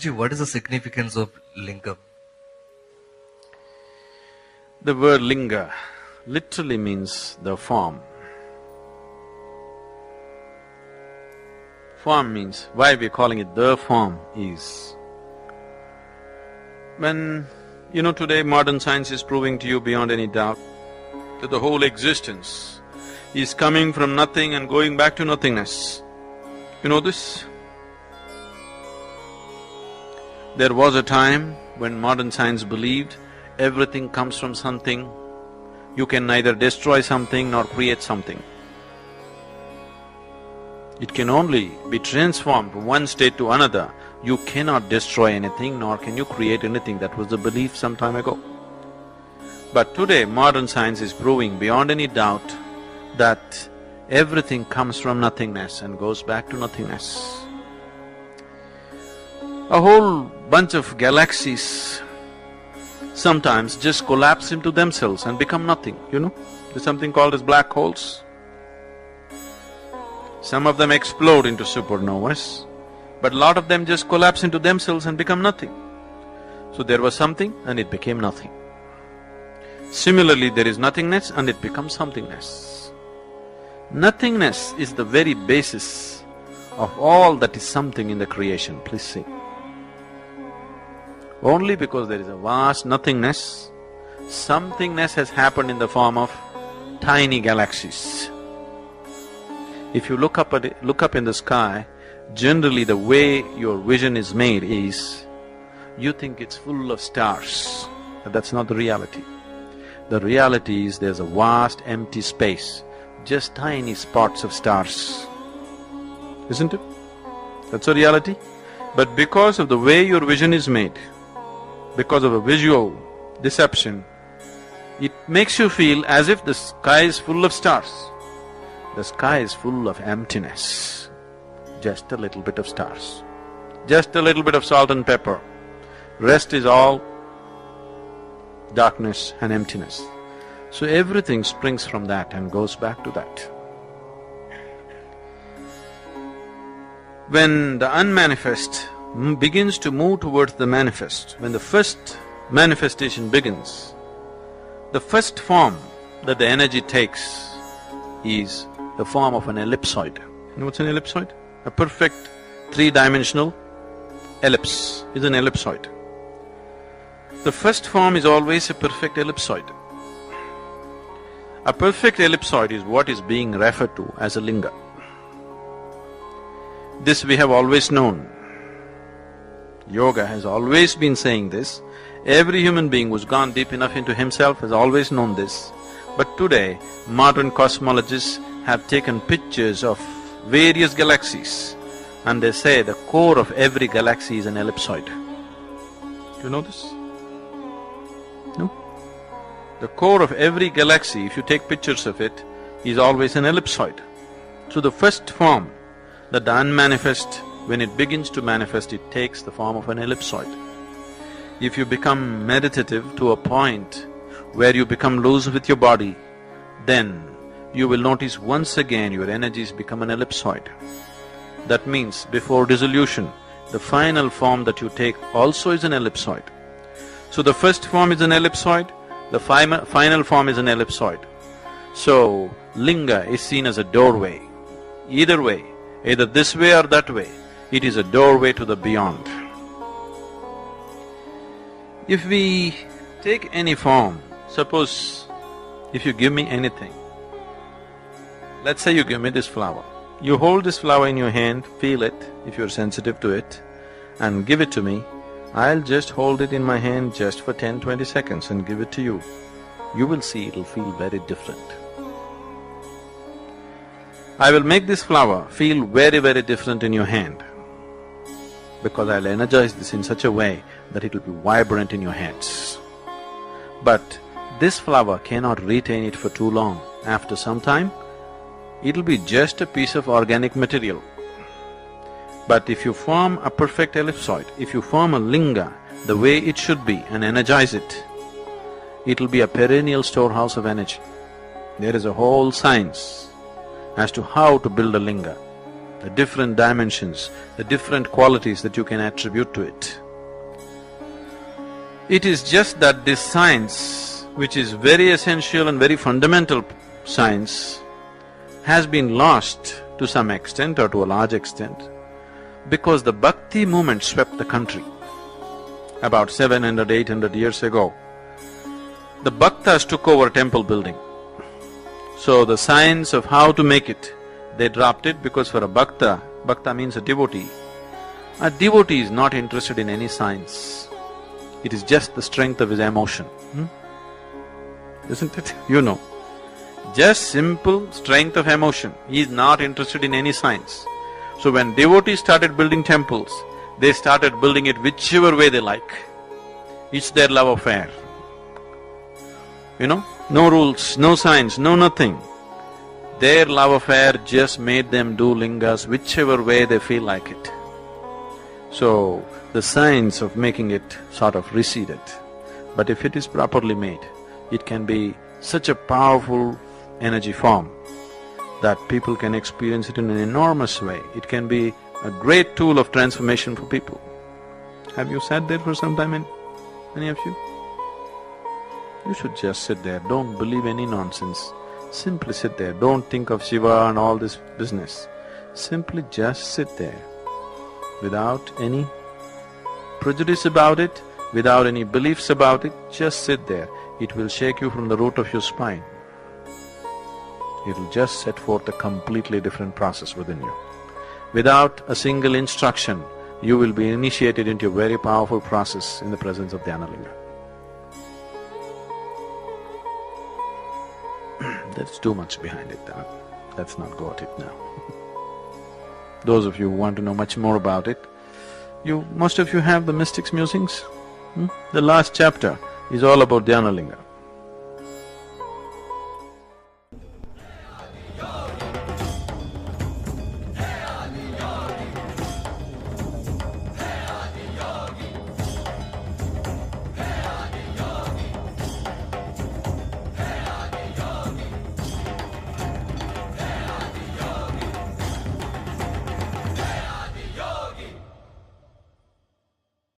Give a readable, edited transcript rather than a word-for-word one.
Guruji, what is the significance of Linga? The word Linga literally means the form. Form means, why we're calling it the form is, when, today modern science is proving to you beyond any doubt that the whole existence is coming from nothing and going back to nothingness. You know this? There was a time when modern science believed everything comes from something. You can neither destroy something nor create something. It can only be transformed from one state to another. You cannot destroy anything nor can you create anything. That was the belief some time ago. But today modern science is proving beyond any doubt that everything comes from nothingness and goes back to nothingness. A whole bunch of galaxies sometimes just collapse into themselves and become nothing, There's something called as black holes. Some of them explode into supernovas, but a lot of them just collapse into themselves and become nothing. So there was something and it became nothing. Similarly, there is nothingness and it becomes somethingness. Nothingness is the very basis of all that is something in the creation, please see. Only because there is a vast nothingness, somethingness has happened in the form of tiny galaxies. If you look up in the sky, generally the way your vision is made is, you think it's full of stars, but that's not the reality. The reality is there's a vast empty space, just tiny spots of stars, isn't it? That's the reality. But because of the way your vision is made, because of a visual deception, it makes you feel as if the sky is full of stars. The sky is full of emptiness, just a little bit of stars, just a little bit of salt and pepper. Rest is all darkness and emptiness. So everything springs from that and goes back to that. When the unmanifest begins to move towards the manifest, when the first manifestation begins, the first form that the energy takes is the form of an ellipsoid. You know what's an ellipsoid? A perfect three-dimensional ellipse is an ellipsoid. The first form is always a perfect ellipsoid. A perfect ellipsoid is what is being referred to as a linga. This we have always known. Yoga has always been saying this. Every human being who's gone deep enough into himself has always known this. But today, modern cosmologists have taken pictures of various galaxies and they say the core of every galaxy is an ellipsoid. Do you know this? No? The core of every galaxy, if you take pictures of it, is always an ellipsoid. So the first form that the unmanifest, when it begins to manifest, it takes the form of an ellipsoid. If you become meditative to a point where you become loose with your body, then you will notice once again your energies become an ellipsoid. That means before dissolution, the final form that you take also is an ellipsoid. So the first form is an ellipsoid, the final form is an ellipsoid. So, linga is seen as a doorway. Either way, either this way or that way, it is a doorway to the beyond. If we take any form, suppose if you give me anything, let's say you give me this flower. You hold this flower in your hand, feel it if you're sensitive to it, and give it to me. I'll just hold it in my hand just for 10-20 seconds and give it to you. You will see it'll feel very different. I will make this flower feel very, very different in your hand because I'll energize this in such a way that it'll be vibrant in your hands. But this flower cannot retain it for too long. After some time, it'll be just a piece of organic material. But if you form a perfect ellipsoid, if you form a linga the way it should be and energize it, it'll be a perennial storehouse of energy. There is a whole science as to how to build a linga. the different dimensions, the different qualities that you can attribute to it. It is just that this science, which is very essential and very fundamental science, has been lost to some extent or to a large extent because the bhakti movement swept the country about 700, 800 years ago. The bhaktas took over temple building. So the science of how to make it, they dropped it because for a bhakta, bhakta means a devotee is not interested in any science. It is just the strength of his emotion, isn't it? You know, just simple strength of emotion. He is not interested in any science. So when devotees started building temples, they started building it whichever way they like. It's their love affair. You know, no rules, no science, no nothing. Their love affair just made them do lingas whichever way they feel like it. So, the science of making it sort of receded. But if it is properly made, it can be such a powerful energy form that people can experience it in an enormous way. It can be a great tool of transformation for people. Have you sat there for some time, any of you? You should just sit there, don't believe any nonsense. Simply sit there, don't think of Shiva and all this business. Simply just sit there, without any prejudice about it, without any beliefs about it, just sit there. It will shake you from the root of your spine. It will just set forth a completely different process within you. Without a single instruction, you will be initiated into a very powerful process in the presence of Dhyana Linga. There's too much behind it, let's not go at it now. Those of you who want to know much more about it, most of you have the Mystics' Musings. The last chapter is all about Dhyana Linga.